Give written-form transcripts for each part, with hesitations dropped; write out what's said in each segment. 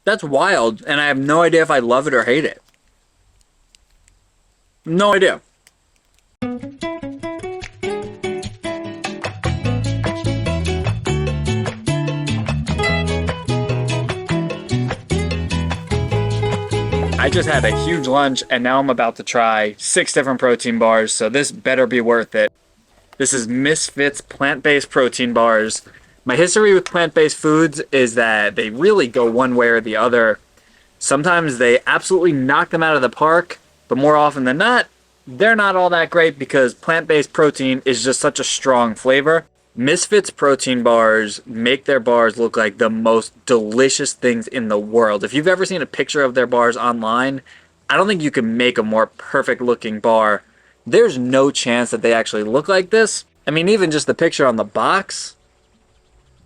That's wild, and I have no idea if I love it or hate it. No idea. I just had a huge lunch, and now I'm about to try 6 different protein bars, so this better be worth it. This is Misfits plant-based protein bars. My history with plant-based foods is that they really go one way or the other. Sometimes they absolutely knock them out of the park, but more often than not, they're not all that great because plant-based protein is just such a strong flavor. Misfits protein bars make their bars look like the most delicious things in the world. If you've ever seen a picture of their bars online, I don't think you can make a more perfect looking bar. There's no chance that they actually look like this. I mean, even just the picture on the box,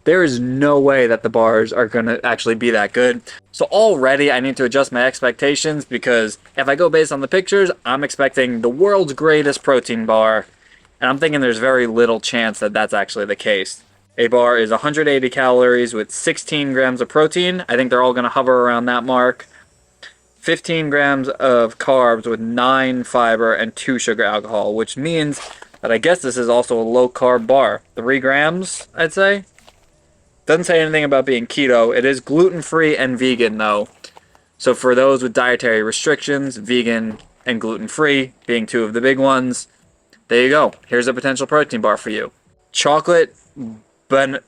there is no way that the bars are going to actually be that good. So already I need to adjust my expectations because if I go based on the pictures, I'm expecting the world's greatest protein bar. And I'm thinking there's very little chance that that's actually the case. A bar is 180 calories with 16 grams of protein. I think they're all going to hover around that mark. 15 grams of carbs with 9 fiber and 2 sugar alcohol, which means that I guess this is also a low carb bar. 3 grams, I'd say. Doesn't say anything about being keto. It is gluten-free and vegan, though. So for those with dietary restrictions, vegan and gluten-free being 2 of the big ones, there you go. Here's a potential protein bar for you. Chocolate banoffee,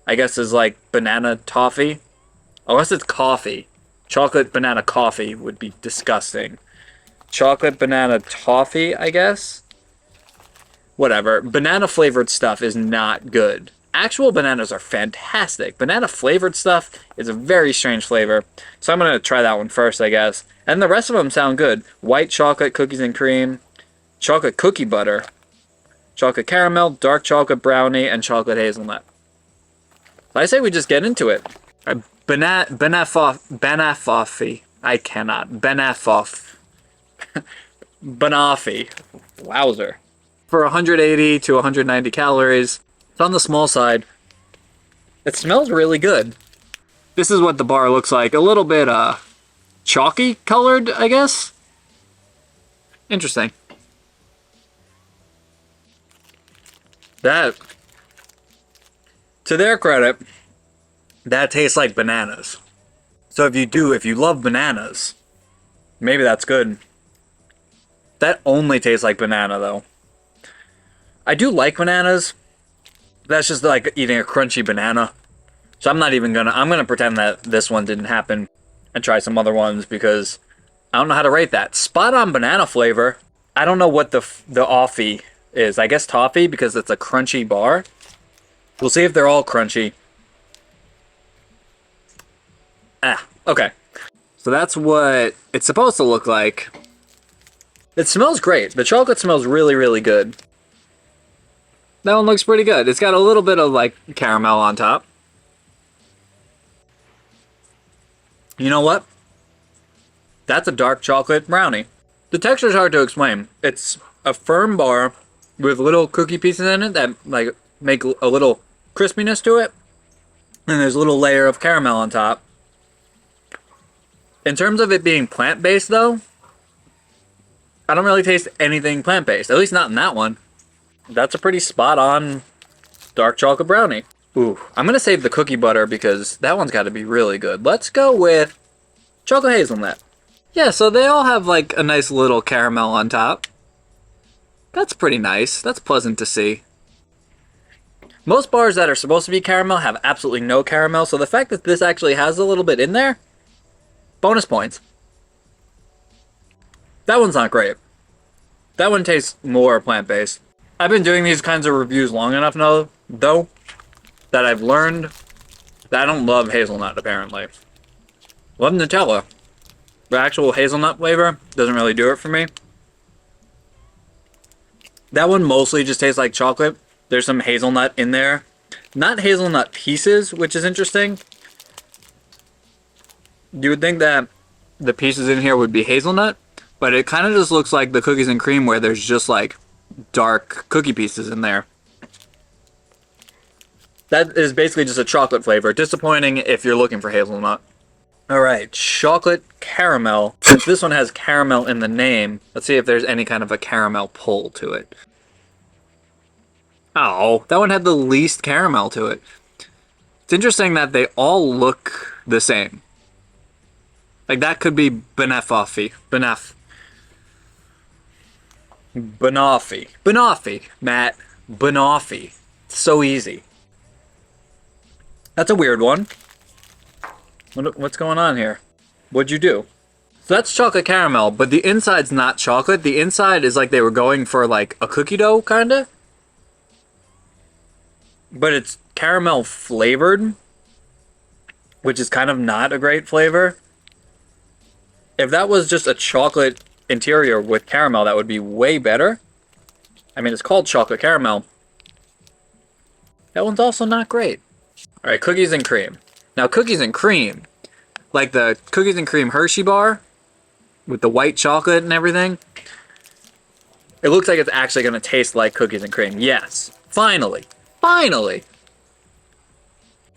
I guess is like banana toffee. Unless it's coffee. Chocolate banana coffee would be disgusting. Chocolate banana toffee, I guess? Whatever. Banana flavored stuff is not good. Actual bananas are fantastic. Banana flavored stuff is a very strange flavor. So I'm going to try that one first, I guess. And the rest of them sound good. White chocolate, cookies and cream, chocolate cookie butter, chocolate caramel, dark chocolate brownie, and chocolate hazelnut. So I say we just get into it. Banoffee. I cannot. Banoffee. Wowzer. For 180 to 190 calories. It's on the small side. It smells really good. This is what the bar looks like. A little bit chalky colored, I guess. Interesting. That, to their credit, that tastes like bananas. So if you love bananas, maybe that's good. That only tastes like banana, though. I do like bananas. That's just like eating a crunchy banana. So I'm gonna pretend that this one didn't happen and try some other ones because I don't know how to rate that. Spot on banana flavor. I don't know what the offie is. I guess toffee because it's a crunchy bar. We'll see if they're all crunchy. Okay. So that's what it's supposed to look like. It smells great. The chocolate smells really, really good. That one looks pretty good. It's got a little bit of like caramel on top. You know what? That's a dark chocolate brownie. The texture is hard to explain. It's a firm bar with little cookie pieces in it that like make a little crispiness to it. And there's a little layer of caramel on top. In terms of it being plant-based though, I don't really taste anything plant-based. At least not in that one. That's a pretty spot-on dark chocolate brownie. Ooh, I'm going to save the cookie butter because that one's got to be really good. Let's go with chocolate hazelnut. Yeah, so they all have like a nice little caramel on top. That's pretty nice. That's pleasant to see. Most bars that are supposed to be caramel have absolutely no caramel, so the fact that this actually has a little bit in there, bonus points. That one's not great. That one tastes more plant-based. I've been doing these kinds of reviews long enough now, though, that I've learned that I don't love hazelnut, apparently. Love Nutella. The actual hazelnut flavor doesn't really do it for me. That one mostly just tastes like chocolate. There's some hazelnut in there. Not hazelnut pieces, which is interesting. You would think that the pieces in here would be hazelnut, but it kind of just looks like the cookies and cream where there's just like dark cookie pieces in there. That is basically just a chocolate flavor. Disappointing if you're looking for hazelnut. Alright, chocolate caramel. Since this one has caramel in the name, let's see if there's any kind of a caramel pull to it. Oh, that one had the least caramel to it. It's interesting that they all look the same. Like, that could be Banoffee. Banoffee, Matt. Banoffee. It's so easy. That's a weird one. What's going on here? What'd you do? So that's chocolate caramel, but the inside's not chocolate. The inside is like they were going for like a cookie dough, kinda. But it's caramel flavored, which is kind of not a great flavor. If that was just a chocolate interior with caramel, that would be way better. I mean, it's called chocolate caramel. That one's also not great. All right, cookies and cream. Now, cookies and cream, like the cookies and cream Hershey bar with the white chocolate and everything, it looks like it's actually going to taste like cookies and cream. Yes, finally. Finally!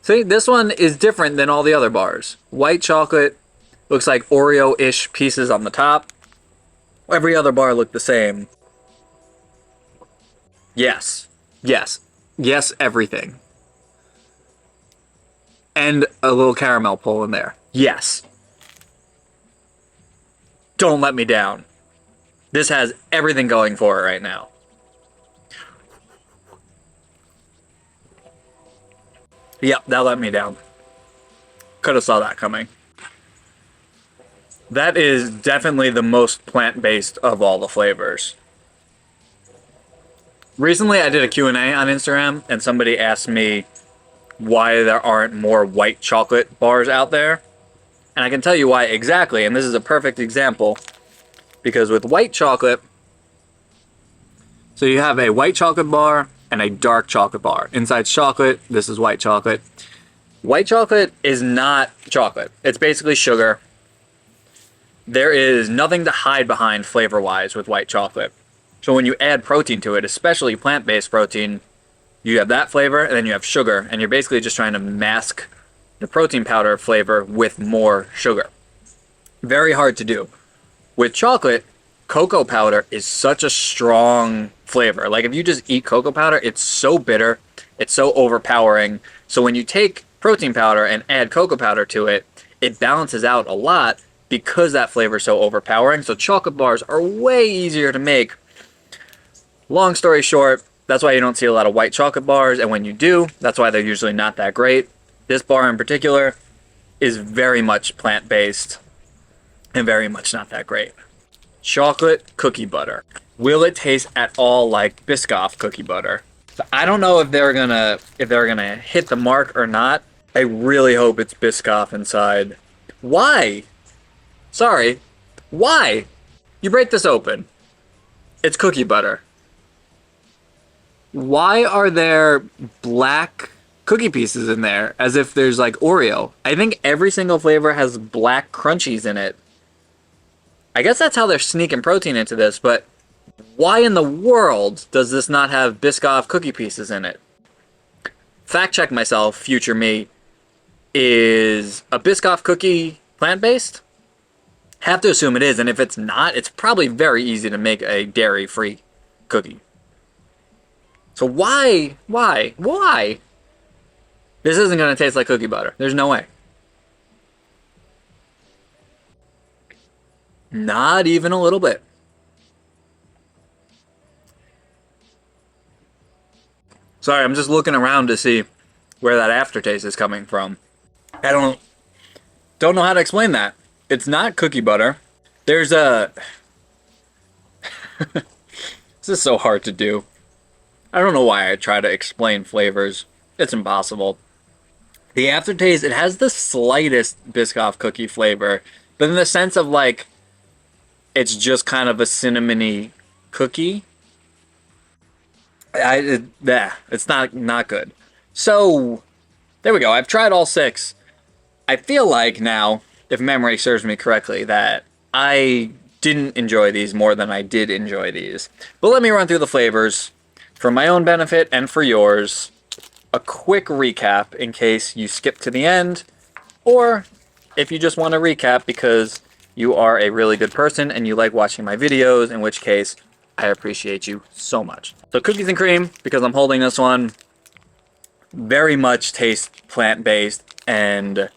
See, this one is different than all the other bars. White chocolate, looks like Oreo-ish pieces on the top. Every other bar looked the same. Yes. Yes. Yes, everything. And a little caramel pull in there. Yes. Don't let me down. This has everything going for it right now. Yep, that let me down. Could have saw that coming. That is definitely the most plant-based of all the flavors. Recently, I did a Q&A on Instagram, and somebody asked me why there aren't more white chocolate bars out there. And I can tell you why exactly, and this is a perfect example. Because with white chocolate, so you have a white chocolate bar and a dark chocolate bar. Inside's chocolate, this is white chocolate. White chocolate is not chocolate. It's basically sugar. There is nothing to hide behind flavor-wise with white chocolate. So when you add protein to it, especially plant-based protein, you have that flavor and then you have sugar, and you're basically just trying to mask the protein powder flavor with more sugar. Very hard to do. With chocolate, cocoa powder is such a strong flavor. Like if you just eat cocoa powder, it's so bitter, it's so overpowering. So when you take protein powder and add cocoa powder to it, it balances out a lot because that flavor is so overpowering. So chocolate bars are way easier to make. Long story short, that's why you don't see a lot of white chocolate bars, and when you do, that's why they're usually not that great. This bar in particular is very much plant-based and very much not that great. Chocolate cookie butter. Will it taste at all like Biscoff cookie butter? I don't know if they're gonna hit the mark or not. I really hope it's Biscoff inside. Why? Sorry. Why? You break this open. It's cookie butter. Why are there black cookie pieces in there as if there's like Oreo? I think every single flavor has black crunchies in it. I guess that's how they're sneaking protein into this, but why in the world does this not have Biscoff cookie pieces in it? Fact check myself, future me. Is a Biscoff cookie plant-based? Have to assume it is, and if it's not, it's probably very easy to make a dairy-free cookie. So why? This isn't going to taste like cookie butter. There's no way. Not even a little bit. Sorry, I'm just looking around to see where that aftertaste is coming from. I don't know how to explain that. It's not cookie butter. There's a... This is so hard to do. I don't know why I try to explain flavors. It's impossible. The aftertaste, it has the slightest Biscoff cookie flavor, but in the sense of like, it's just kind of a cinnamony cookie. It's not good. So, there we go. I've tried all 6. I feel like now, if memory serves me correctly, that I didn't enjoy these more than I did enjoy these. But let me run through the flavors for my own benefit and for yours. a quick recap in case you skip to the end, or if you just want to recap because you are a really good person and you like watching my videos, in which case I appreciate you so much. So cookies and cream, because I'm holding this one, very much tastes plant-based, and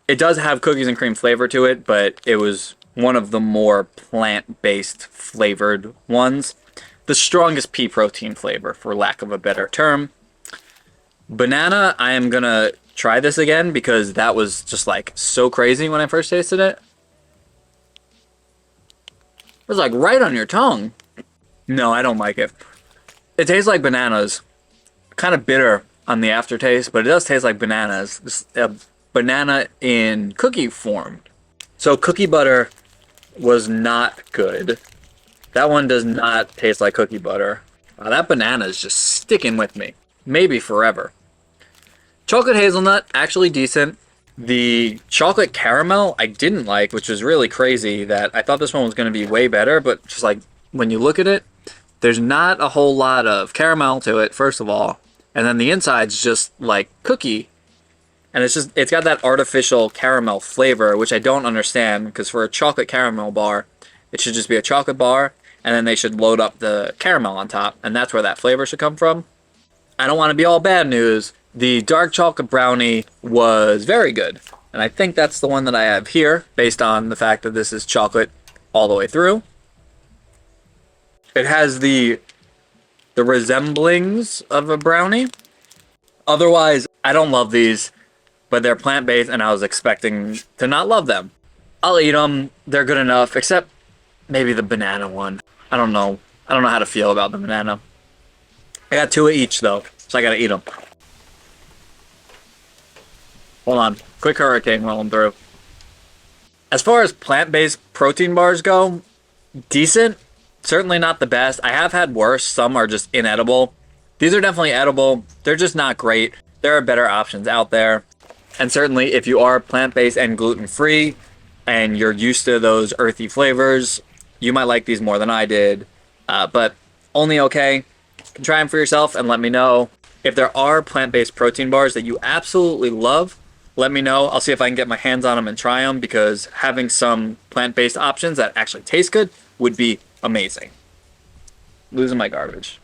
it does have cookies and cream flavor to it, but it was one of the more plant-based flavored ones. The strongest pea protein flavor, for lack of a better term. Banana, I am gonna try this again because that was just like so crazy when I first tasted it. It was like right on your tongue. No, I don't like it. It tastes like bananas. Kind of bitter on the aftertaste, but it does taste like bananas. Just a banana in cookie form. So cookie butter was not good. That one does not taste like cookie butter. That banana is just sticking with me. Maybe forever. Chocolate hazelnut, actually decent. The chocolate caramel I didn't like, which was really crazy that I thought this one was going to be way better, but just like when you look at it, there's not a whole lot of caramel to it, first of all. And then the inside's just like cookie. And it's got that artificial caramel flavor, which I don't understand, because for a chocolate caramel bar, it should just be a chocolate bar, and then they should load up the caramel on top, and that's where that flavor should come from. I don't want to be all bad news. The dark chocolate brownie was very good, and I think that's the one that I have here, based on the fact that this is chocolate all the way through. It has the resemblings of a brownie. Otherwise, I don't love these, but they're plant-based, and I was expecting to not love them. I'll eat them. They're good enough, except maybe the banana one. I don't know. I don't know how to feel about the banana. I got 2 of each, though, so I gotta eat them. Hold on. Quick hurricane while I'm through. As far as plant-based protein bars go, decent. Certainly not the best. I have had worse. Some are just inedible. These are definitely edible. They're just not great. There are better options out there. And certainly if you are plant-based and gluten-free and you're used to those earthy flavors, you might like these more than I did. But only okay. You can try them for yourself and let me know. If there are plant-based protein bars that you absolutely love, let me know. I'll see if I can get my hands on them and try them, because having some plant-based options that actually taste good would be amazing. Losing my garbage.